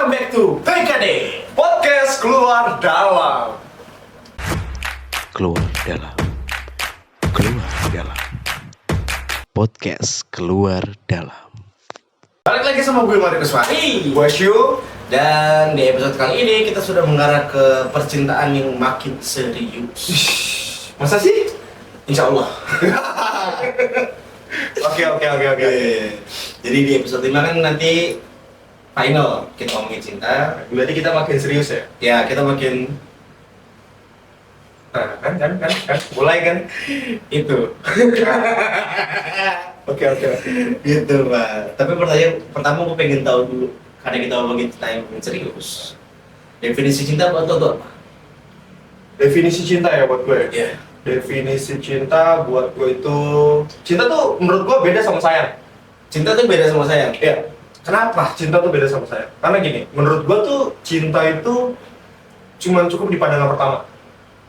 Welcome back to PKD Podcast Keluar Dalam. Keluar dalam podcast keluar dalam. Balik lagi sama gue Mario Kuswari, gue Syu. Dan di episode kali ini kita sudah mengarah ke percintaan yang makin serius. Masa sih? Insya Allah. Oke. Jadi di episode 5 kan nanti final kita ngomongin cinta. Berarti kita makin serius ya? Ya kita makin Kan. Mulai kan? itu. Oke. Gitu Pak. Tapi pertanyaan pertama gue pengen tahu dulu, karena kita ngomongin cinta yang makin serius. Definisi cinta buat lo tuh apa? Definisi cinta ya buat gue? Iya. Definisi cinta buat gue itu... Cinta tuh menurut gue beda sama sayang. Cinta tuh beda sama sayang. Iya. Kenapa? Cinta tuh beda sama sayang. Karena gini, menurut gue tuh cinta itu cuman cukup di pandangan pertama.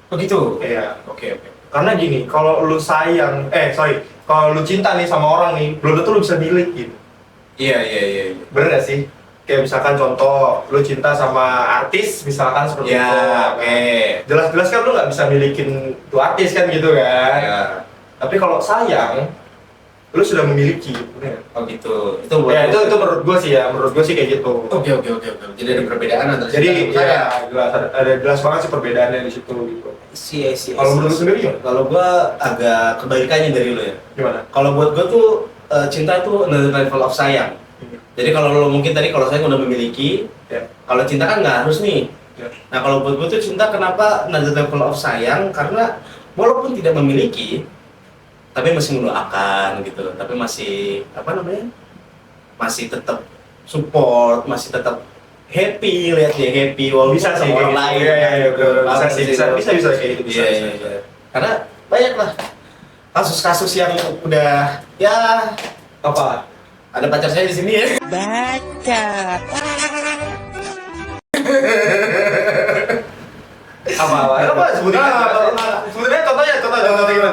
Begitu. Iya. Oke. Karena gini, kalau lu sayang, kalau lu cinta nih sama orang nih, belum tentu lu bisa milik gitu. Iya. Bener gak sih? Kayak misalkan contoh, lu cinta sama artis misalkan seperti Ya, itu. oke. Jelas-jelas kan lu nggak bisa milikin tuh artis kan gitu kan. Ya. Tapi kalau sayang, lu sudah memiliki. Bener. Oh gitu. Itu buat. Ya itu menurut gua sih ya, menurut gua sih kayak gitu. Oke. Jadi ada perbedaan antara Jadi cinta dan sayang. ya jelas banget sih perbedaannya di situ gitu. Iya. Kalau menurut lu sendiri gimana? Kalau gua agak kebalikannya dari lo ya. Gimana? Kalau buat gua tuh cinta tuh another level of sayang. Jadi kalau lo mungkin tadi kalau sayang udah memiliki, Ya. kalau cinta kan nggak harus nih. Ya. Nah kalau buat gua tuh cinta kenapa another level of sayang? Karena walaupun tidak memiliki, tapi masih mendoakan gitu. Tapi masih masih tetap support, masih tetap happy, lihat dia happy walaupun Bisa sih sama orang kayak lain. gitu. Iya, Paham bisa kayak gitu. Bisa. Iya. Karena banyak lah kasus-kasus yang udah ya Apa? ada pacar saya di sini ya. Apa? Sebutin aja.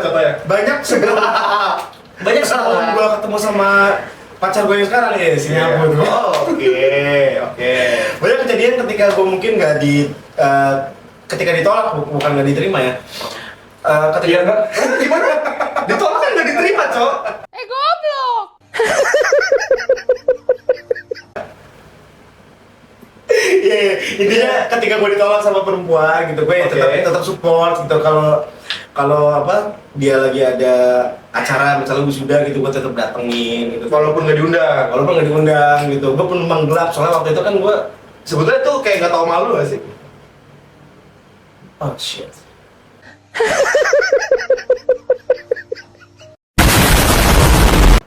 Contohnya. Banyak sebelum gua ketemu sama pacar gue yang sekarang ya di sini aku tuh. Oke. Banyak kejadian ketika gue mungkin nggak ketika ditolak bukan nggak diterima ya. Ketika Gimana? Ditolak kan nggak diterima, Cok. Goblok. Iya, intinya ketika gue ditolak sama perempuan gitu, gue tetap support gitu. Kalau apa dia lagi ada acara misalnya wisuda gitu, gue tetap datengin gitu. Walaupun nggak diundang. Walaupun nggak diundang gitu, gue pun menggelap soalnya waktu itu kan gue Sebetulnya tuh kayak nggak tahu malu nggak sih? oh shit.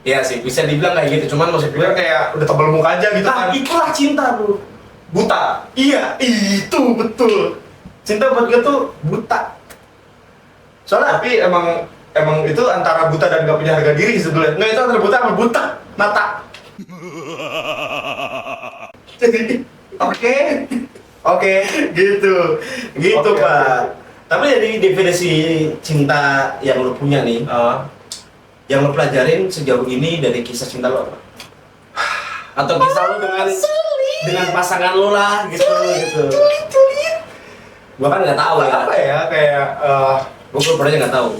Iya sih, bisa dibilang kayak gitu, cuman maksud gue Gue kayak udah tebel muka aja gitu kan. itulah cinta bro. Buta. Iya, itu betul. Cinta buat gue tuh buta. Soalnya Tapi emang itu antara buta dan nggak punya harga diri sebetulnya. nggak itu antara buta sama buta mata. Jadi Oke. gitu Oke. Pak. Tapi dari definisi cinta yang lo punya nih, yang lo pelajarin sejauh ini dari kisah cinta lo apa? Atau kisah lo dengan pasangan lo lah gitu. Gua kan nggak tahu ya. Apa ya kayak Gua pernah nggak tahu.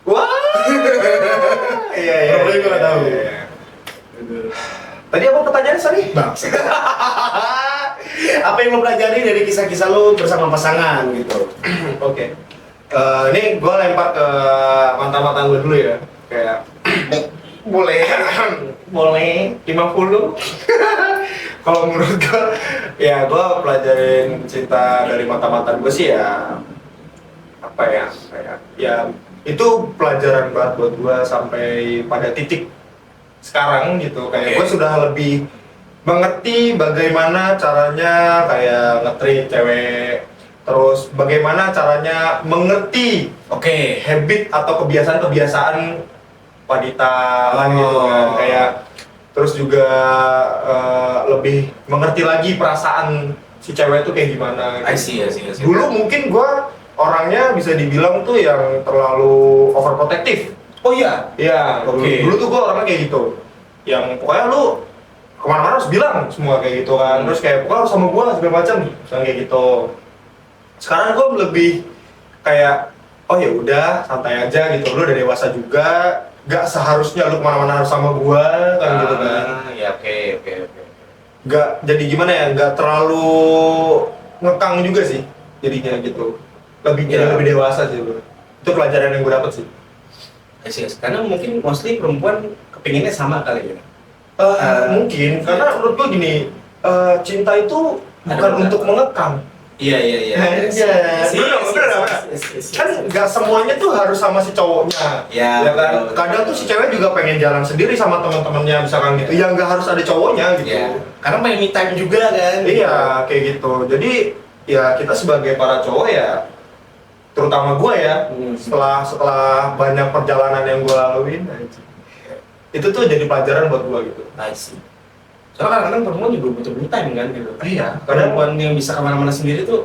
wah. Iya. Pura-pura gua nggak tahu. Iya. Tadi apa pertanyaannya sorry? Bang. Apa yang lo pelajari dari kisah-kisah lo bersama pasangan gitu? Oke. Ini gue lempar ke mantan-mantan gue dulu ya. Kayak boleh 50. Kalau menurut gue ya gue pelajarin cinta dari mantan-mantan gue sih ya apa ya kayak ya itu pelajaran banget buat gue sampai pada titik sekarang gitu. Kayak Oke. gue sudah lebih mengerti bagaimana caranya kayak nge-treat cewek, terus bagaimana caranya mengerti Oke. habit atau kebiasaan-kebiasaan wanita lah gitu kan. Oh. Kayak terus juga lebih mengerti lagi perasaan si cewek itu kayak gimana I gitu. see. Dulu mungkin gua orangnya bisa dibilang tuh yang terlalu overprotective. Oh iya. Iya, Oke. dulu tuh gua orangnya kayak gitu. Yang pokoknya lu kemana-mana harus bilang semua kayak gitu kan. Terus kayak pokoknya harus sama gue segala macam, misalnya kayak gitu. Sekarang gue lebih kayak oh ya udah santai aja gitu, lu udah dewasa juga, gak seharusnya lu kemana-mana harus sama gue kan gitu kan. Ya oke. Gak jadi gimana ya, gak terlalu ngekang juga sih jadinya gitu. Lebih jadi Ya. lebih dewasa sih bro. Itu pelajaran yang gue dapet sih. Yes. Karena mungkin mostly perempuan kepinginnya sama kali ya. Mungkin karena menurut gue gini, cinta itu bukan beberapa. untuk mengekang. Iya. Iya. Bener. Kan nggak semuanya tuh harus sama si cowoknya. Ya, Ya kan. betul. Kadang tuh si cewek juga pengen jalan sendiri sama teman-temannya misalkan gitu. Ya nggak harus ada cowoknya gitu. Iya. Karena pengen me time juga kan. Iya, kayak gitu. Jadi ya kita sebagai para cowok ya, terutama gue ya, setelah banyak perjalanan yang gue laluin, itu tuh jadi pelajaran buat gue gitu. I see. Soalnya kadang-kadang perempuan juga butuh me time kan gitu. Iya, kadang Perempuan yang bisa kemana-mana sendiri tuh,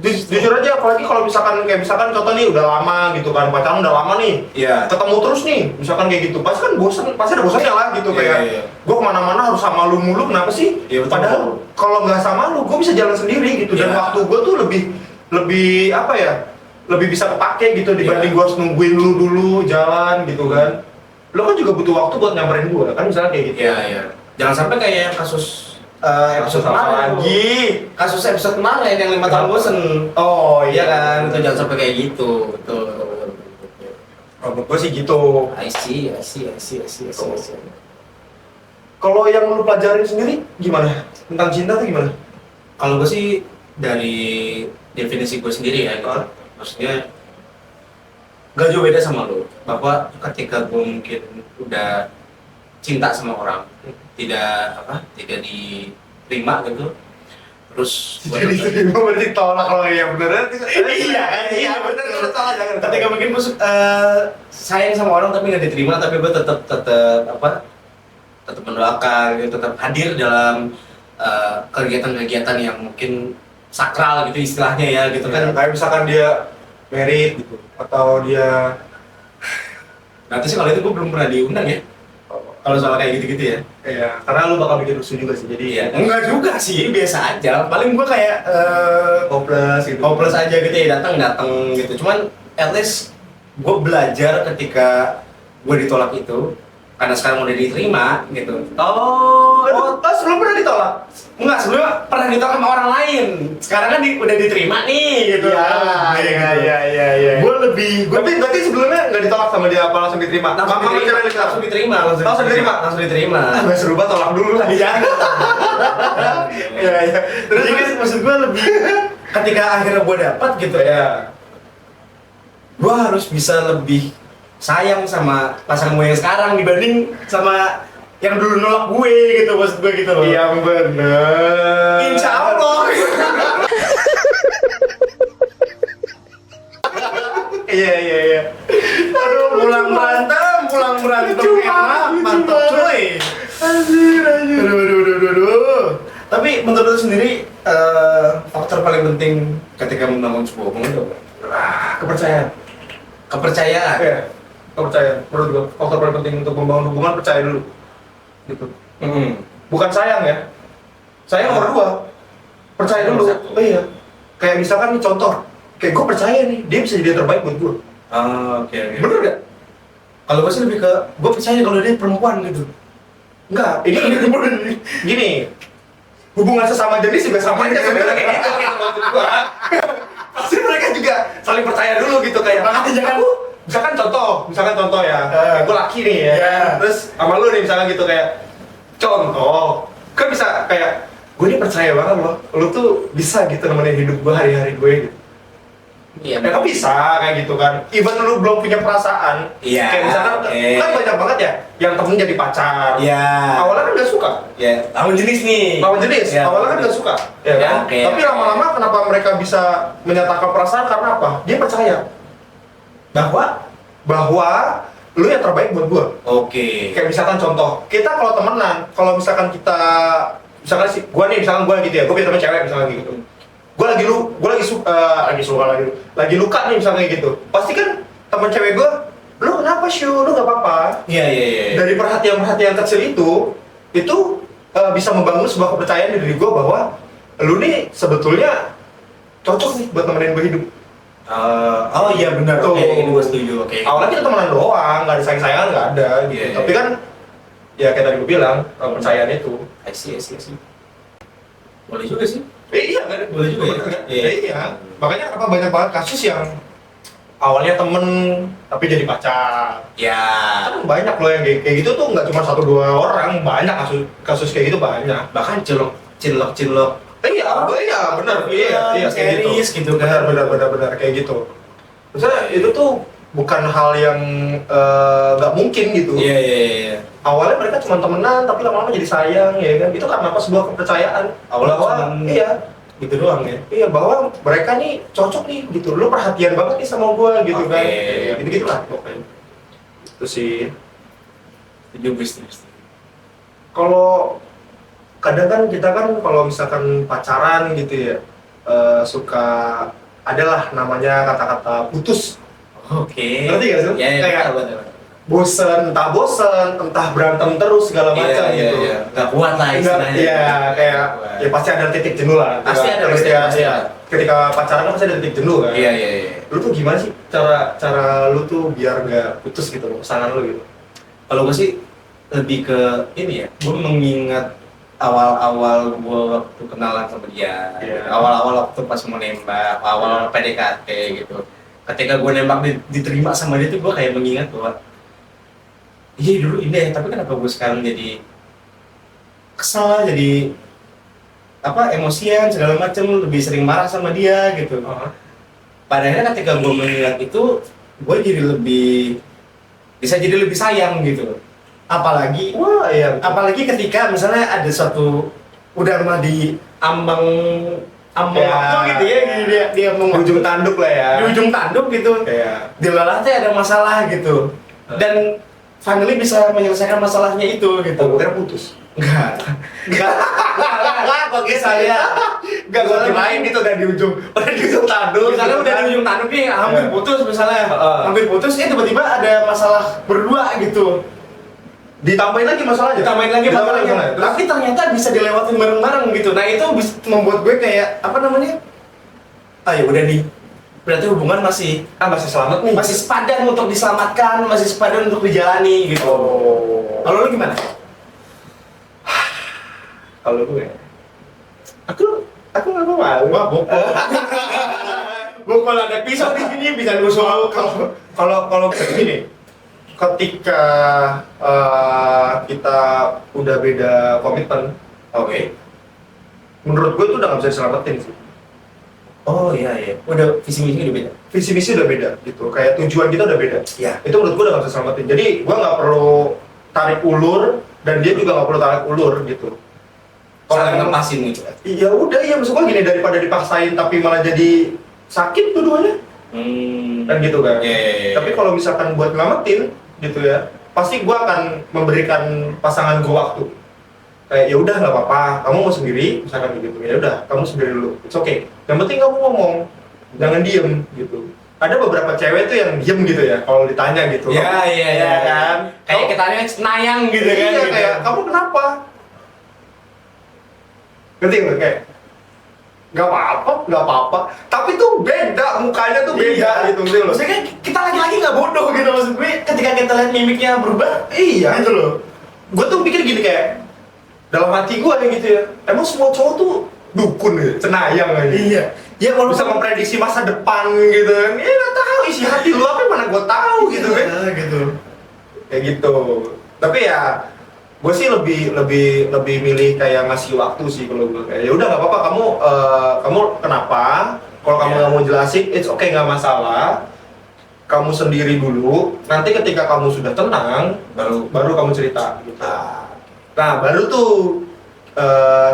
jujur aja, apalagi kalau misalkan contoh nih udah lama gitu kan, pacaran udah lama nih, Iya. ketemu terus nih, misalkan kayak gitu, pasti kan bosan, pasti ada bosannya lah gitu. Iya, Kayak iya. gue kemana-mana harus sama lu mulu, kenapa sih? Iya, betul. Padahal kalau nggak sama lu, gue bisa jalan sendiri gitu. Dan Iya. waktu gue tuh lebih apa ya, lebih bisa kepake gitu dibanding Iya. gue harus nungguin lu dulu jalan gitu kan. Lo kan juga butuh waktu buat nyamperin gue kan, misalnya kayak gitu. Iya. Jangan sampai kayak yang kasus episode Apa kemarin lagi? Kasus episode kemarin yang 5 tahun bosen. Oh Iya kan, itu jangan sampai kayak gitu. Betul. Menurut gue sih gitu. I see. Kalau yang lu pelajarin sendiri gimana? Tentang cinta tuh gimana? Kalau gue sih dari definisi gue sendiri ya, gitu. Maksudnya gak jauh beda sama lo. Bahwa ketika gue mungkin udah cinta sama orang, tidak diterima gitu, terus gua Jadi tetap- terima berarti tolak kalau yang beneran. iya benar kalau salah jangan. Ketika mungkin gue sayang sama orang tapi nggak diterima, tapi gue tetap mendoakan gitu, tetap hadir dalam kegiatan-kegiatan yang mungkin sakral gitu istilahnya ya gitu kan. Kayak misalkan dia married gitu atau dia Nanti sih kalau itu gue belum pernah diundang ya, kalau soal kayak gitu-gitu ya. ya karena lu bakal bikin rusuh juga sih. Jadi Iya, enggak juga sih, biasa aja. Paling gue kayak hopeless gitu. hopeless aja gitu ya, datang gitu. Cuman at least gue belajar ketika gue ditolak itu, karena sekarang udah diterima gitu. Sebelum pernah ditolak? Enggak, sebelumnya pernah ditolak sama orang lain. Sekarang kan udah diterima nih gitu. Iya. Gue lebih Tapi berarti sebelumnya nggak ditolak sama dia apa langsung diterima? langsung diterima. Langsung diterima. Nggak seru banget, tolak dulu lah. Iya. Iya. Terus maksud gue lebih ketika akhirnya gue dapat gitu ya, gue harus bisa lebih sayang sama pasangan gue yang sekarang dibanding sama yang dulu nolak gue gitu, maksud gue gitu loh. Yang bener. Insya Allah. Iya. Aduh, pulang berantem enak, mantap cuy. Aduh. Tapi menurut lu sendiri, faktor paling penting ketika membangun sebuah hubungan itu apa? Kepercayaan. Kepercayaan. Iya. Kepercayaan. Menurut gua faktor paling penting untuk membangun hubungan, percaya dulu. Gitu. Bukan sayang ya. Sayang nomor 2. Percaya Nomor dulu. 1. Oh iya. Kayak misalkan nih contoh, kayak gue percaya nih, dia bisa jadi yang terbaik buat gue. Oke. Bener gak? Kalau gue sih lebih ke, gue percaya kalau dia perempuan gitu. Enggak, ini gini. Hubungan sesama jenis juga sama aja sebenarnya kayak gitu maksud gua. Pasti mereka juga saling percaya dulu gitu kayak. Makanya jangan misalkan contoh ya. Kayak gua laki nih ya. Iya. Terus sama lu nih misalkan gitu kayak contoh. Kan bisa kayak gue ini percaya banget loh. Lu tuh bisa gitu nemenin hidup gua hari-hari gue gitu. Iya. Ya kan bisa kayak gitu kan. Even lu belum punya perasaan. Iya, Kayak misalkan oke. kan banyak banget ya yang temen jadi pacar. Iya. Awalnya kan gak suka. Ya, lawan jenis nih. Lawan jenis, Ya, awalnya kan gak suka, ya Ya, kan? oke. Tapi lama-lama kenapa mereka bisa menyatakan perasaan karena apa? Dia percaya bahwa lu yang terbaik buat gua. Oke. Kayak misalkan contoh, kita kalau temenan, kalau misalkan kita, misalkan sih, gua nih misalkan gua gitu ya, gua punya temen cewek misalkan gitu. Gua lagi luka nih misalnya kayak gitu. Pasti kan temen cewek gua, lu kenapa Syu? Lu gak apa-apa. Iya. Dari perhatian-perhatian kecil itu bisa membangun sebuah kepercayaan di diri gue bahwa lu nih sebetulnya cocok nih buat nemenin gue hidup. Oh iya benar. Tuh. Oke, ini gue setuju. Oke. Awalnya kita temenan doang, nggak ada sayang-sayangan, nggak ada gitu. Iya, Tapi iya. kan ya kayak tadi gue bilang, kepercayaan itu. I see. Boleh juga sih. Iya kan? Boleh juga ya? Iya. Iya. Makanya apa banyak banget kasus yang awalnya temen tapi jadi pacar. Ya. Kan banyak loh yang kayak gitu tuh, nggak cuma 1-2 orang, banyak kasus kayak gitu banyak. Bahkan cinlok. Iya, benar. Iya, kayak series gitu kan. Benar kayak gitu. Maksudnya itu tuh bukan hal yang nggak mungkin gitu. Iya. Awalnya mereka cuma temenan, tapi lama-lama jadi sayang, ya kan? Itu karena apa? Sebuah kepercayaan. Awalnya Bahwa, cuman iya, gitu doang ya. iya bahwa mereka nih cocok nih, gitu. Lu perhatian banget nih sama gua, gitu Oke. kan? Gitu lah pokoknya. Itu sih. Setuju. Kalau kadang kan kita kan kalau misalkan pacaran gitu ya, suka adalah namanya kata-kata putus. Oke. Ngerti gak sih? Iya, Kayak betul. bosen, entah berantem terus segala macam gitu. Iya. Nggak kuat lah istilahnya. Iya, kayak Nggak ya kuat. pasti ada titik jenuh lah. Pasti ada, Ketika, pasti ya, ada. ketika pacaran kan pasti ada titik jenuh kan. Iya. Lu tuh gimana sih cara lu tuh biar nggak putus gitu loh, pasangan lu gitu? Kalau gue sih lebih ke ini ya, gue mengingat awal-awal gue waktu kenalan sama dia, Iya. awal-awal waktu pas mau nembak, awal PDKT gitu. Ketika gue nembak diterima sama dia tuh gue kayak mengingat bahwa iya dulu ini, tapi kenapa gue sekarang jadi kesel, jadi apa emosian segala macem, lebih sering marah sama dia gitu. Pada akhirnya ketika gue mengingat itu, gue jadi bisa jadi lebih sayang gitu. Apalagi Wah, iya. apalagi ketika misalnya ada suatu udah mah di ambang Ya. waktu gitu ya, dia mau Di ujung tanduk lah ya. di ujung tanduk gitu, Kayak dilalah teh ada masalah gitu, dan finally bisa menyelesaikan masalahnya itu gitu. gue kira putus. Enggak, kok saya Enggak, gue kirain itu udah di ujung tanduk. misalnya udah di ujung tanduk nih, hampir Iya. putus misalnya, Heeh. hampir putus, tiba-tiba ada masalah berdua gitu. Ditambahin lagi masalahnya. Ditambahin lagi masalahnya, Terus? tapi ternyata bisa dilewatin bareng-bareng gitu. Nah itu bisa membuat gue kayak apa namanya? Ya udah nih, berarti hubungan masih selamat nih. masih sepadan untuk diselamatkan, masih sepadan untuk dijalani gitu. Oh. Kalau lu gimana? Kalau gue, aku nggak mau. Bokol. Bokol ada pisau di sini bisa nusul. Kalau gini, ketika kita udah beda komitmen, Oke. menurut gue itu udah nggak bisa diselamatin sih. Oh iya. Udah visi misi udah beda. Visi misi udah beda gitu, kayak tujuan kita udah beda. Iya. Itu menurut gue udah nggak bisa selamatin. Jadi gue nggak perlu tarik ulur dan dia juga nggak perlu tarik ulur gitu. Saling emang- ngepasin gitu. Iya udah, iya maksud gue gini, daripada dipaksain tapi malah jadi sakit dua-duanya. Kan gitu kan. Iya. Tapi kalau misalkan buat nyelamatin gitu ya, pasti gue akan memberikan pasangan gue waktu. Kayak ya udah nggak apa-apa, kamu mau sendiri, misalkan gitu. Ya udah, kamu sendiri dulu. It's okay. Yang penting kamu ngomong, jangan diem gitu. Ada beberapa cewek tuh yang diem gitu ya, kalau ditanya gitu. Iya. Iya kan. Kayak kita nayang gitu kan. Iya, gitu. kayak kamu kenapa? Ngerti nggak kayak? Nggak apa-apa. Tapi tuh beda, mukanya tuh beda gitu, ngerti loh. Maksudnya kan kita laki-laki nggak bodoh gitu, maksud gue ketika kita lihat mimiknya berubah, Iya. gitu loh. Gue tuh pikir gini kayak dalam hati gue kayak gitu ya. Emang semua cowok tuh dukun ya, cenayang aja. Iya. Ya kalau Bisa memprediksi masa depan gitu kan. Ya nggak tahu isi hati lu apa, mana gue tahu gitu kan. gitu. Kayak gitu. Tapi ya gue sih lebih milih kayak ngasih waktu sih kalau gue kayak ya udah nggak apa-apa, kamu kenapa, kalau kamu Iya. nggak mau jelasin it's okay, nggak masalah, kamu sendiri dulu, nanti ketika kamu sudah tenang baru kamu cerita gitu. Nah baru tuh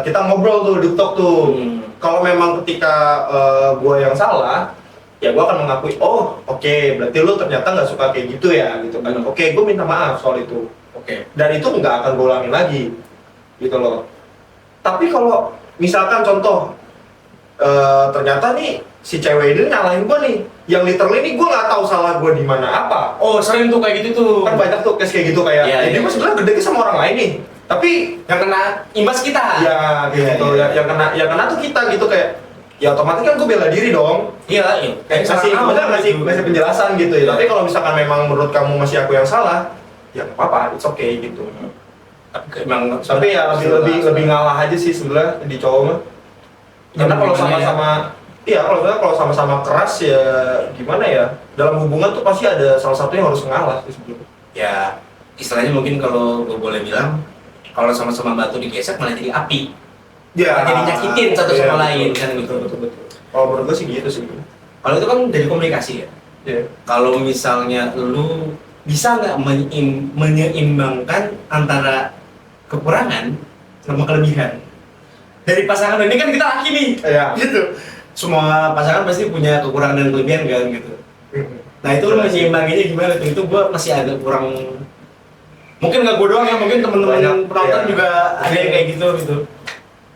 kita ngobrol tuh, deep talk tuh. Kalau memang ketika gue yang salah, ya gue akan mengakui, oh oke, berarti lu ternyata nggak suka kayak gitu ya gitu kan. Oke, gue minta maaf soal itu. Oke. Dan itu nggak akan gue ulangin lagi gitu loh. Tapi kalau misalkan contoh ternyata nih si cewek ini nyalahin gue nih, yang literally nih gue nggak tahu salah gue di mana apa. Oh sering tuh kayak gitu tuh. Kan banyak tuh case kayak gitu kayak Iya, dia iya. mah sebenarnya gede sama orang lain nih, Tapi yang kena imbas kita. ya gitu, Iya. yang kena tuh kita gitu kayak ya otomatis kan gue bela diri dong. Iya, iya. Kayak ngasih penjelasan gitu ya. Iya. Tapi kalau misalkan memang menurut kamu masih aku yang salah, ya nggak apa-apa, it's okay gitu. Emang Tapi ya lebih ngalah aja sih sebenarnya di cowok mah. Karena kalau sama-sama kalau sama-sama keras ya gimana ya? Dalam hubungan tuh pasti ada salah satu yang harus ngalah sih sebenarnya. ya istilahnya mungkin kalau gue boleh bilang kalau sama-sama batu digesek malah jadi api. Ya, Jadi nyakitin satu sama lain betul, kan gitu. betul. Kalau menurut gue sih gitu sih. Kalau itu kan dari komunikasi ya. Iya. Kalau misalnya lu bisa nggak menyeimbangkan antara kekurangan sama kelebihan dari pasangan ini kan kita laki nih. Iya. Gitu. Semua pasangan pasti punya kekurangan dan kelebihan kan gitu. Nah itu lu menyimbanginya gimana tuh? Itu gua masih agak kurang. Mungkin nggak gua doang ya, mungkin temen-temen Banyak, penonton iya. juga ada yang kayak gitu.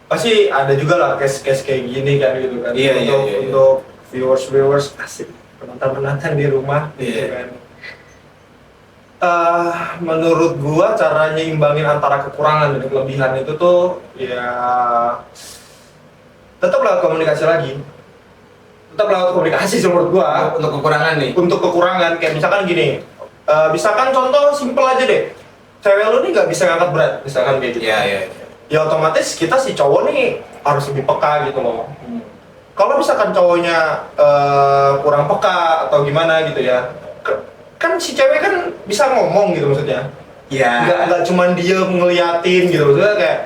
Pasti ada juga lah case-case kayak gini kan gitu kan. Iya, iya, iya. Untuk viewers asik penonton di rumah gitu Iya. kan. Menurut gua cara nyimbangin antara kekurangan dan kelebihan itu tuh ya tetap lewat komunikasi lagi. Tetap lewat komunikasi sih menurut gua. Untuk kekurangan nih. Untuk kekurangan kayak misalkan gini, misalkan contoh simpel aja deh, cewek lu nih nggak bisa ngangkat berat, misalkan kayak gitu. Iya, iya. Ya otomatis kita si cowok nih harus lebih peka gitu loh. Kalau misalkan cowoknya kurang peka atau gimana gitu ya, kan si cewek kan bisa ngomong gitu maksudnya. Iya. Nggak cuma dia ngeliatin gitu maksudnya kayak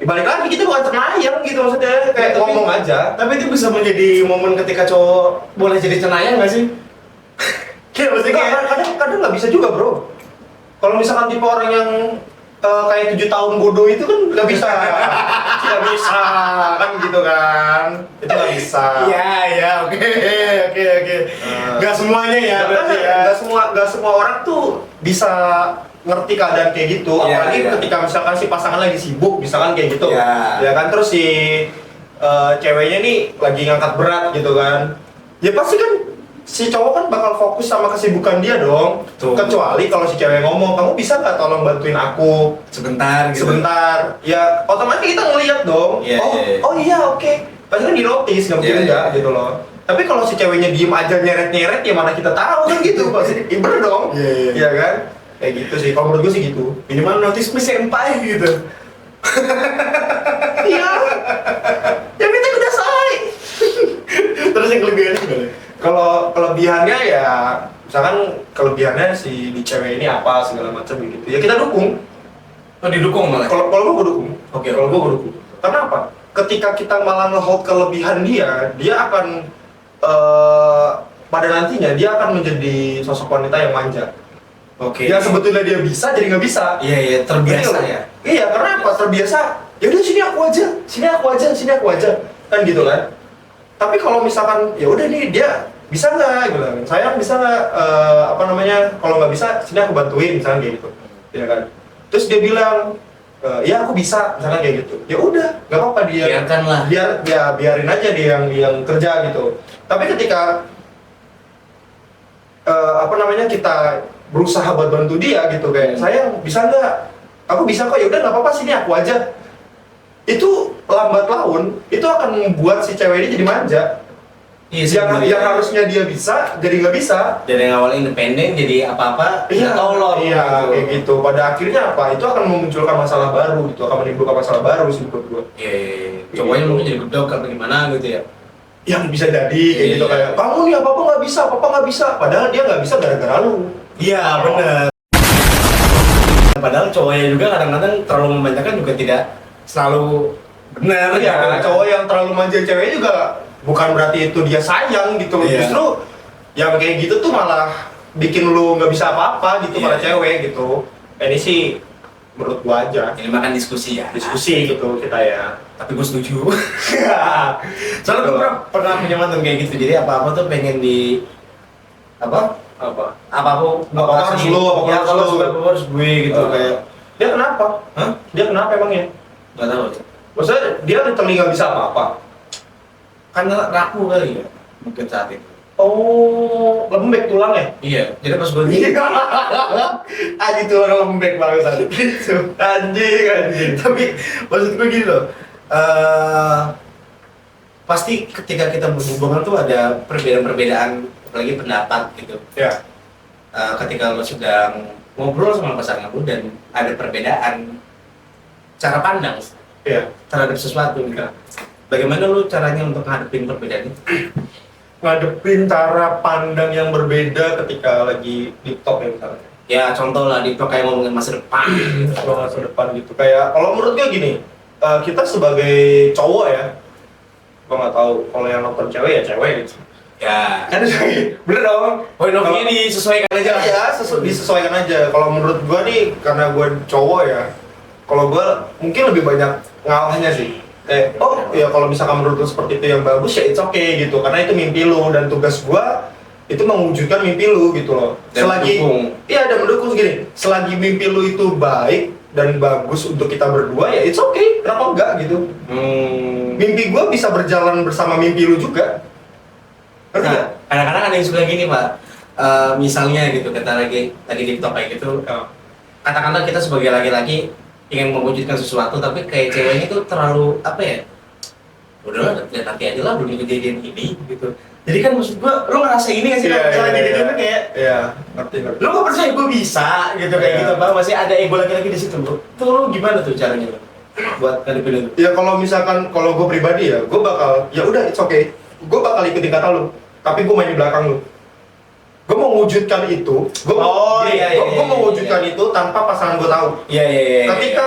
balik lagi kita bukan cenayang gitu maksudnya kayak Tapi- ngomong aja. Tapi itu bisa menjadi momen ketika cowok boleh jadi cenayang nggak sih? Kayak maksudnya kayak Kadang nggak bisa juga bro. Kalau misalkan tipe orang yang kayak 7 tahun bodoh itu kan nggak bisa, nggak bisa kan gitu kan, itu nggak bisa. Iya, oke. Nggak semuanya ya, berarti ya. Nggak semua orang tuh bisa ngerti keadaan kayak gitu, Iya, apalagi iya. ketika misalkan si pasangan lagi sibuk, misalkan kayak gitu, Iya. ya kan terus si ceweknya nih lagi ngangkat berat gitu kan, ya pasti kan si cowok kan bakal fokus sama kesibukan dia dong. Betul. Kecuali kalau si cewek ngomong, kamu bisa nggak tolong bantuin aku Sebentar gitu. sebentar? Ya otomatis kita ngeliat dong. Iya, Oh, iya, iya. oh iya oke. Pasti kan di notice, nggak mungkin Iya, enggak iya. gitu loh. Tapi kalau si ceweknya diem aja nyeret-nyeret, ya mana kita tahu kan gitu. Pasti bener dong. Iya, iya. Iya kan? Kayak gitu sih. Kalau menurut gue sih gitu. Minimal notice please senpai gitu. Iya. Ya kita udah selesai. Terus yang kelebihannya gimana? Kalau kelebihannya ya, misalkan kelebihannya si di cewek ini apa segala macam gitu. Ya kita dukung. Oh didukung malah. Kalau gue dukung. Oke. Kalau gue dukung. Karena apa? Ketika kita malah nge-hold kelebihan dia akan pada nantinya dia akan menjadi sosok wanita yang manja. Oke. Yang sebetulnya dia bisa jadi nggak bisa. Iya, terbiasa Ngerti ya. nggak? Iya, karena apa? Terbiasa. Ya udah sini aku aja, sini aku aja, kan gitu kan. Tapi kalau misalkan ya udah nih dia bisa nggak, gitu kan? Sayang bisa nggak, kalau nggak bisa sini aku bantuin, misalnya kayak gitu, ya kan. Terus dia bilang, ya aku bisa, misalnya kayak gitu. Ya udah, nggak apa-apa dia. Biarkanlah. Biarin aja dia yang kerja gitu. Tapi ketika kita berusaha buat bantu dia gitu kayak sayang bisa nggak, aku bisa kok, ya udah nggak apa-apa sini aku aja. Itu lambat laun itu akan membuat si cewek ini jadi manja. Iya sih. Yang harusnya dia bisa jadi nggak bisa. dari yang awal independen jadi apa-apa Iya, tolong iya gitu. kayak gitu. Pada akhirnya apa? Itu akan memunculkan masalah baru, itu akan menimbulkan masalah baru sih menurut gua. Iya. Cowoknya mungkin jadi gedok atau gimana gitu ya. Yang bisa jadi kayak gitu Iya. kayak kamu nih apa nggak bisa, padahal dia nggak bisa gara-gara lu. Iya, benar. Padahal cowoknya juga kadang-kadang terlalu memanjakan juga tidak selalu benar. Iya, gitu. cowok yang terlalu manja cewek juga bukan berarti itu dia sayang gitu loh. Iya. Justru yang kayak gitu tuh malah bikin lu nggak bisa apa-apa gitu Iya. pada cewek gitu. Ini sih menurut gua aja. Ini makan diskusi ya. Diskusi gitu kita ya. Tapi gue setuju. Soalnya gue pernah punya mantan kayak gitu. Jadi apa-apa tuh pengen di apa? Apa? Apa-apa Apa-apa harus lu, apa-apa ya, harus kalau lu. suka apa harus gue gitu kayak. Dia kenapa? Hah? Dia kenapa emangnya? Gak tahu. Maksudnya dia literally nggak bisa apa-apa. Karena rapuh kali ya mungkin saat itu. Oh, lembek tulang ya? Iya, jadi pas gue Anjing tulang lembek banget gitu. Anjing. tapi maksud gue gini loh, pasti ketika kita berhubungan tuh ada perbedaan-perbedaan, apalagi pendapat gitu. Ya. Ketika lo sedang ngobrol sama pasangan lo dan ada perbedaan cara pandang Iya. terhadap sesuatu gitu. Bagaimana lo caranya untuk ngadepin perbedaan itu? Ngadepin cara pandang yang berbeda ketika lagi di talk ya misalnya. Ya contoh lah di kayak ngomongin masa depan gitu. Kalau masa depan gitu. Kayak kalau menurut gue gini, kita sebagai cowok ya, gue nggak tahu kalau yang nonton cewek ya cewek gitu. Ya, Kan bener dong. point of view disesuaikan aja lah. Ya, disesuaikan aja. Kalau menurut gua nih, karena gua cowok ya, kalau gua mungkin lebih banyak ngalahnya sih. Oh ya kalau misalkan menurut lu seperti itu yang bagus ya it's okay gitu, karena itu mimpi lu dan tugas gua itu mewujudkan mimpi lu gitu loh. Dan Selagi, mendukung. iya dan mendukung gini. Selagi mimpi lu itu baik dan bagus untuk kita berdua ya it's okay, kenapa enggak gitu. Mimpi gua bisa berjalan bersama mimpi lu juga. Ngerti nggak? Nah, kadang-kadang ada yang suka gini pak, misalnya gitu kita lagi di TikTok kayak gitu, katakanlah kita sebagai laki-laki ingin mewujudkan sesuatu tapi kayak ceweknya tuh terlalu apa ya, udahlah lihat nanti aja lah belum kejadian ini gitu. Jadi kan maksud gua, lo ngerasa ini nggak sih kalau misalnya kejadian tuh kayak, Iya, ngerti. lo nggak percaya gue bisa gitu kayak Iya. gitu pak, masih ada ego laki-laki di situ lo. Tuh lo gimana tuh caranya lo buat ngadepin itu? Ya kalau misalkan kalau gue pribadi ya, gue bakal ya udah it's okay. Gue bakal ikutin kata lu, tapi gue main di belakang lu. Gue mau wujudkan itu, gue Oh, iya, iya, mau iya, wujudkan iya. itu tanpa pasangan gue tahu. Iya iya iya. Ketika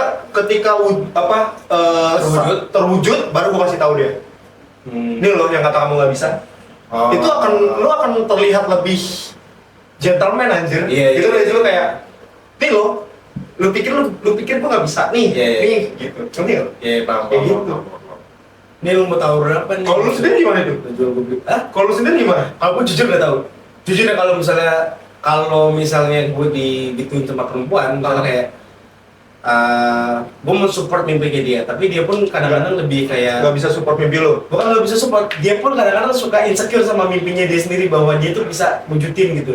terwujud, baru gue kasih tahu dia. Ini loh yang kata kamu nggak bisa. Oh. Itu lu akan terlihat lebih gentleman anjir. Iya, Itu iya, dari situ iya. kayak, nih lo, lu pikir gue nggak bisa nih, Iya, iya. nih gitu. Ngerti nggak? Iya paham. Kayak paham, gitu. paham. Ini lu mau tahu berapa nih? Kalau lu sendiri gimana itu? Jual gue beli. Ah? Kalau lu sendiri gimana? Kalau gue jujur nggak tahu. Jujur ya kalau misalnya gue digituin sama perempuan, kalau kayak gue mau support mimpinya dia, tapi dia pun kadang-kadang lebih kayak Nggak bisa support mimpi lu. bukan nggak bisa support, dia pun kadang-kadang suka insecure sama mimpinya dia sendiri bahwa dia tuh bisa wujudin gitu.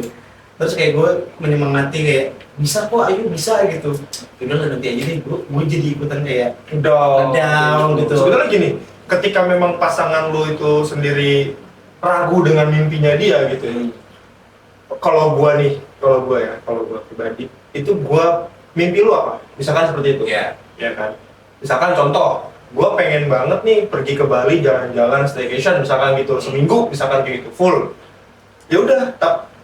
Terus kayak gue menyemangati kayak bisa kok, ayo bisa gitu. Udah lah nanti aja deh, gue jadi ikutan kayak down gitu. Sebenarnya gini, ketika memang pasangan lu itu sendiri ragu dengan mimpinya dia gitu ya. Kalau gua pribadi, itu gua mimpi lu apa? Misalkan seperti itu. Iya. Ya kan. Misalkan contoh, gua pengen banget nih pergi ke Bali jalan-jalan staycation misalkan gitu seminggu misalkan kayak gitu full. Ya udah,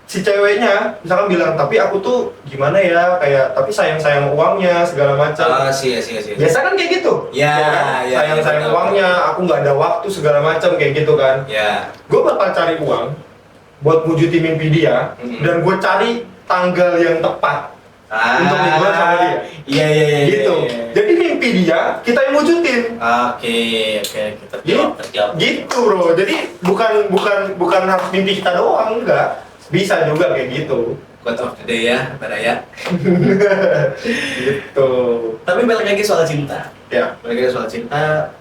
si ceweknya misalkan bilang tapi aku tuh gimana ya kayak tapi sayang uangnya segala macam. Sih. Biasa kan kayak gitu. Ya, kan? ya, Sayang betul. uangnya, aku nggak ada waktu segala macam kayak gitu kan. Ya. Gue bakal cari uang buat wujudin mimpi dia dan gue cari tanggal yang tepat untuk liburan sama dia. Iya. Gitu. Iya. Jadi mimpi dia kita yang wujudin. Oke. Terjawab. Gitu bro. Jadi bukan harus mimpi kita doang, enggak. Bisa juga kayak gitu. Quote of the day ya, pada ya. Gitu. Tapi balik lagi soal cinta. Ya. Balik lagi soal cinta.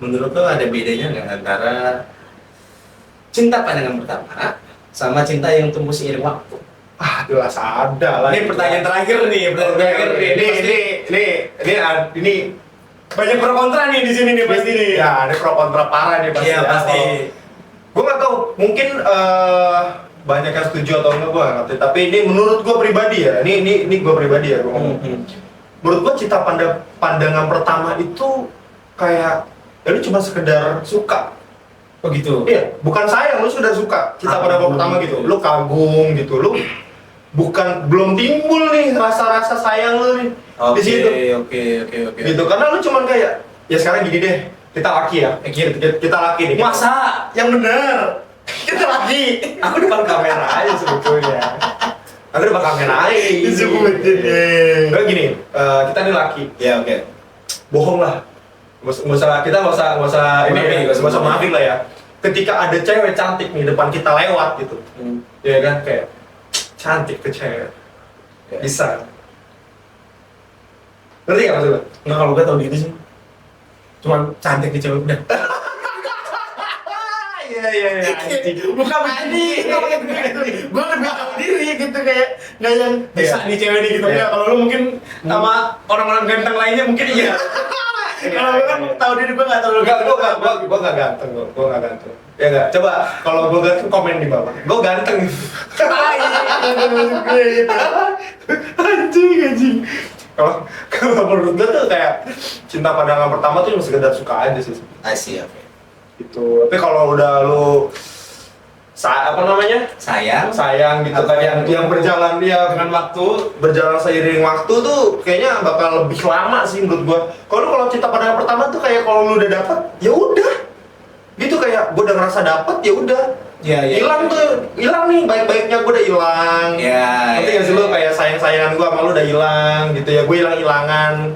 Menurut lo ada bedanya nggak antara cinta pandangan pertama sama cinta yang tumbuh seiring waktu? Ah, jelas ada lah. Ini pertanyaan terakhir nih, pertanyaan terakhir nih. Ini Banyak pro kontra nih di sini nih pasti nih. ya, ada pro kontra parah nih pasti. Iya pasti. Gue nggak tahu, mungkin banyak yang setuju atau enggak gue nggak ngerti. Tapi ini menurut gue pribadi ya, ini gue pribadi ya gue ngomong. Menurut gue cinta pandangan pertama itu kayak ya lu cuma sekedar suka. Oh gitu. Iya, bukan sayang, lu sudah suka cinta pandangan pertama gitu. Lu kagum gitu, lu belum timbul nih rasa-rasa sayang lu nih di situ. Oke. Gitu, karena lu cuman kayak ya sekarang gini deh, kita laki ya, kita laki nih. Masa? Yang bener, kita laki. Aku depan kamera aja sebetulnya. Aku depan kamera aja. Disebutin nih. Nah, gini, kita nih laki. Ya oke. Bohong lah. Kita nggak usah munafik lah ya. Ketika ada cewek cantik nih depan kita lewat gitu, ya kan kayak cantik ke cewek, bisa. Ngerti nggak maksudnya? Nggak, kalau gue tau gitu sih. Cuman cantik di cewek udah. Iya Bukan begini, gue lebih tahu diri gitu kayak nggak yang bisa nih cewek nih gitu ya. Kalau lu mungkin sama orang-orang ganteng lainnya mungkin iya. Kalau gue kan tahu diri gue nggak terlalu Enggak, gue nggak ganteng, gue nggak ganteng. Ya nggak. Coba kalau gue ganteng komen di bawah. Gue ganteng. Anjing. Kalau menurut gue tuh kayak cinta pandangan pertama tuh cuma sekedar suka aja sih. Asih, oke. Gitu. Tapi kalau udah lu apa namanya? sayang gitu Atau kan yang berjalan dia dengan waktu. berjalan seiring waktu tuh kayaknya bakal lebih lama sih menurut gua. Kalau cinta pandangan pertama tuh kayak kalau lu udah dapet ya udah gitu, kayak gua udah ngerasa dapet ya udah Ya, hilang nih baik-baiknya gua udah hilang. Ya. Nanti nggak sih lu kayak sayang-sayangan gua sama lu udah hilang gitu ya, gua hilang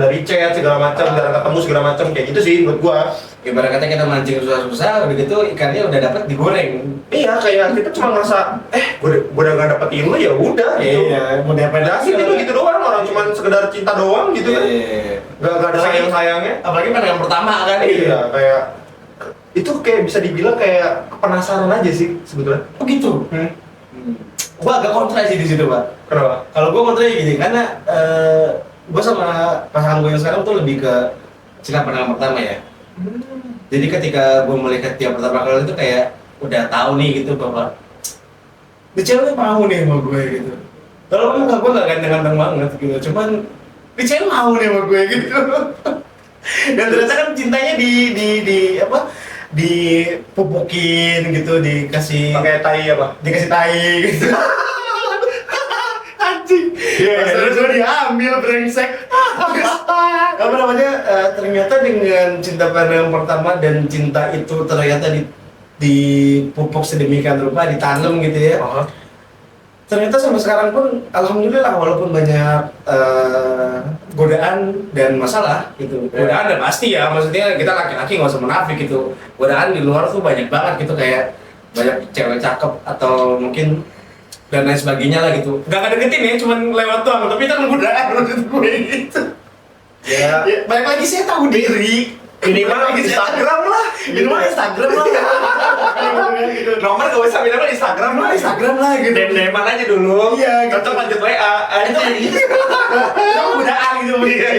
dari chat segala macam, jarang ketemu segala macam kayak gitu sih menurut gua. Ibarat kata kita mancing susah-susah, begitu ikannya udah dapat digoreng. Iya, kayak kita cuma ngerasa gua udah nggak dapetin lu ya udah gitu. Iya, mau diapain Lagi lagi itu gitu doang, orang cuma sekedar cinta doang gitu kan. Gak ada sayang-sayangnya. Apalagi pandangan pertama kan. Iya, kayak itu kayak bisa dibilang kayak penasaran aja sih sebetulnya. Oh gitu. Gua agak kontra sih di situ, Pak. Kenapa? Kalau gua kontra gini, karena gua sama pasangan gua yang sekarang tuh lebih ke cinta pandangan pertama ya. Jadi ketika gua melihat dia pertama kali itu kayak udah tahu nih gitu bahwa di cewek mau nih sama gue gitu. Kalau muka gua nggak ganteng-ganteng banget gitu, cuman di cewek mau nih sama gue gitu. Dan ternyata kan cintanya di apa? Dipupukin gitu, dikasih dikasih tai gitu. Anjing. Terus gue diambil brengsek. Apa namanya? Ternyata dengan cinta pandangan pertama dan cinta itu ternyata dipupuk sedemikian rupa, ditanam gitu ya. Ternyata sampai sekarang pun alhamdulillah walaupun banyak godaan dan masalah gitu. Godaan dan pasti ya, maksudnya kita laki-laki nggak usah munafik gitu. Godaan di luar tuh banyak banget gitu, kayak banyak cewek cakep atau mungkin dan lain sebagainya lah gitu. Gak deketin ya, cuman lewat doang, tapi itu kan godaan menurut gue gitu. Ya, balik lagi saya tahu diri. Minimal Instagram lah. Minimal Instagram lah. Nomor gak usah minimal Instagram lah. Instagram lah gitu. DM-an aja dulu. Iya, gitu. Cocok lanjut WA. Itu godaan gitu. Iya.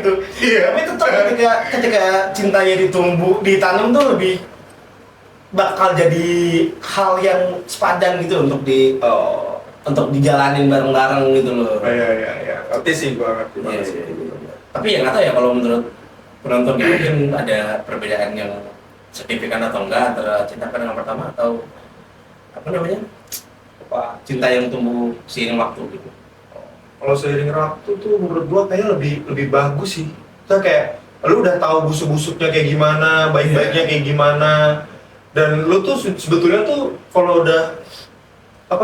Gitu. Iya. Tapi tetap ketika cintanya ditanam tuh lebih bakal jadi hal yang sepadan gitu untuk dijalanin bareng-bareng gitu loh. Iya. Ngerti sih gua ngerti banget sih. Tapi ya nggak tahu ya kalau menurut penonton mungkin ada perbedaan yang signifikan atau enggak antara cinta pandangan pertama atau apa namanya cinta yang tumbuh seiring waktu gitu. Kalau seiring waktu tuh menurut gua kayaknya lebih bagus sih. Kita kayak lu udah tahu busuk-busuknya kayak gimana, baik-baiknya kayak gimana, dan lu tuh sebetulnya tuh kalau udah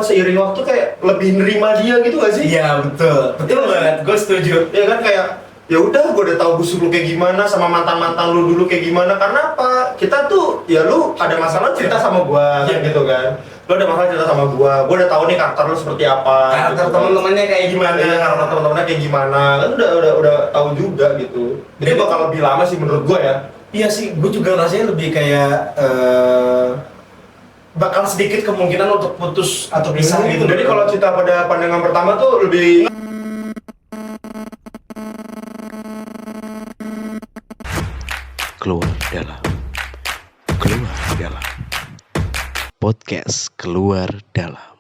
seiring waktu kayak lebih nerima dia gitu gak sih? Iya betul banget, gue setuju. Ya kan kayak ya udah gue udah tahu busuk lu kayak gimana, sama mantan lu dulu kayak gimana, karena apa? Kita tuh ya lu ada masalah cerita sama gua gitu kan. Lu ada masalah cerita sama gua udah tahu nih karakter lu seperti apa. Karakter gitu. teman-temannya kayak gimana? Iya, karakter teman-temannya kayak gimana. Kan udah tahu juga gitu. Jadi bakal lebih lama sih menurut gua ya. Iya sih, gue juga rasanya lebih kayak bakal sedikit kemungkinan untuk putus atau pisah gitu. Jadi kalau cinta pada pandangan pertama tuh lebih Keluar dalam podcast keluar dalam.